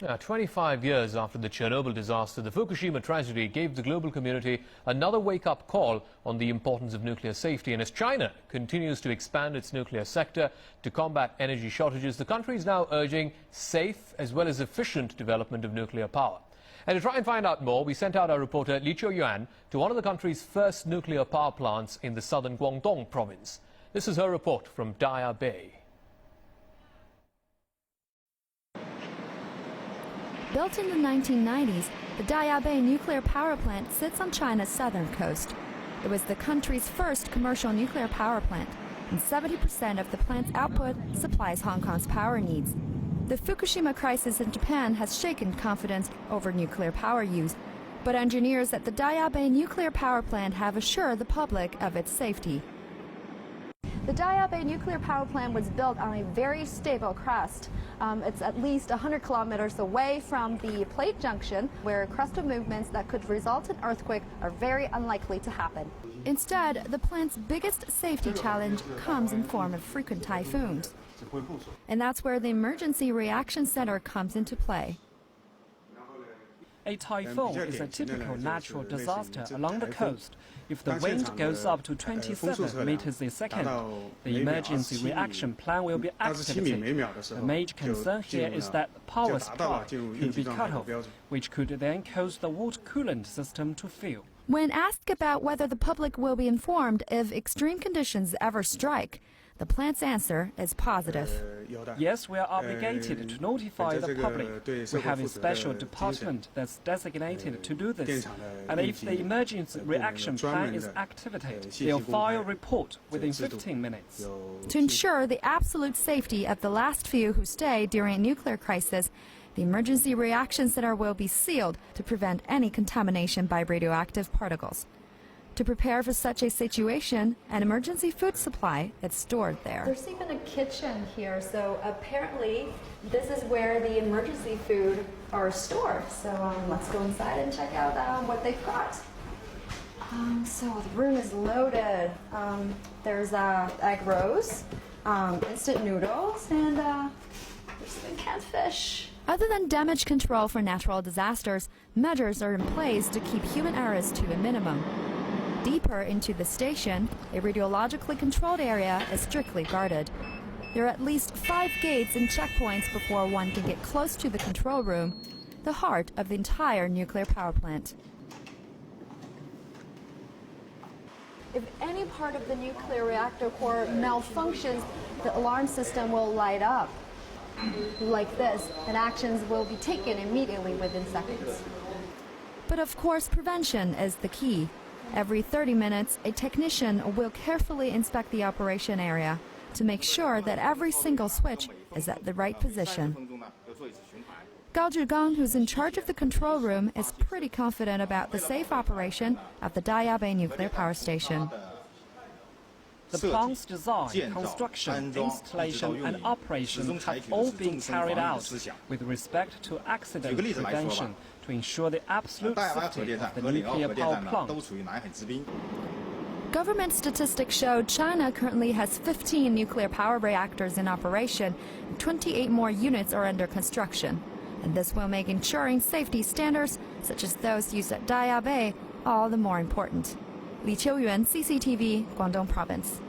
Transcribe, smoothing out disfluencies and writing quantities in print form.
25 years after the Chernobyl disaster, the Fukushima tragedy gave the global community another wake-up call on the importance of nuclear safety. And as China continues to expand its nuclear sector to combat energy shortages, the country is now urging safe as well as efficient development of nuclear power. And to try and find out more, we sent out our reporter Li Qiuyuan to one of the country's first nuclear power plants in the southern Guang-dong Province. This is her report from Daya Bay. Built in the 1990s, the Daya Bay nuclear power plant sits on China's southern coast. It was the country's first commercial nuclear power plant, and 70% of the plant's output supplies Hong Kong's power needs. The Fukushima crisis in Japan has shaken confidence over nuclear power use, but engineers at the Daya Bay nuclear power plant have assured the public of its safety. The Daya Bay nuclear power plant was built on a very stable crust. It's at least 100 kilometers away from the plate junction, where crustal movements that could result in earthquake are very unlikely to happen. Instead, the plant's biggest safety challenge comes in form of frequent typhoons. And that's where the Emergency Reaction Center comes into play. A typhoon is a typical natural disaster along the coast. If the wind goes up to 27 meters a second, the emergency reaction plan will be activated. The major concern here is that the power supply could be cut off, which could then cause the water coolant system to fail. When asked about whether the public will be informed if extreme conditions ever strike, the plant's answer is positive. Yes, we are obligated to notify the public. We have a special department that's designated to do this. And if the emergency reaction plan is activated, they'll file a report within 15 minutes. To ensure the absolute safety of the last few who stay during a nuclear crisis, the Emergency Reaction Center will be sealed to prevent any contamination by radioactive particles. To prepare for such a situation, an emergency food supply is stored there. There's even a kitchen here, so apparently this is where the emergency food are stored. So let's go inside and check out what they've got. So the room is loaded. There's egg rolls, instant noodles, and there's some canned fish. Other than damage control for natural disasters, measures are in place to keep human errors to a minimum. Deeper into the station, a radiologically controlled area is strictly guarded. There are at least 5 gates and checkpoints before one can get close to the control room, the heart of the entire nuclear power plant. If any part of the nuclear reactor core malfunctions, the alarm system will light up like this, and actions will be taken immediately within seconds. But of course, prevention is the key. Every 30 minutes, a technician will carefully inspect the operation area to make sure that every single switch is at the right position. Gao Zhigang, who's in charge of the control room, is pretty confident about the safe operation of the Daya Bay nuclear power station. The plant's design, construction, installation and operation have all been carried out with respect to accident prevention to ensure the absolute safety of the nuclear power plant. Government statistics show China currently has 15 nuclear power reactors in operation, and 28 more units are under construction. And this will make ensuring safety standards, such as those used at Daya Bay, all the more important. Li Qiuyuan, CCTV, Guang-dong Province.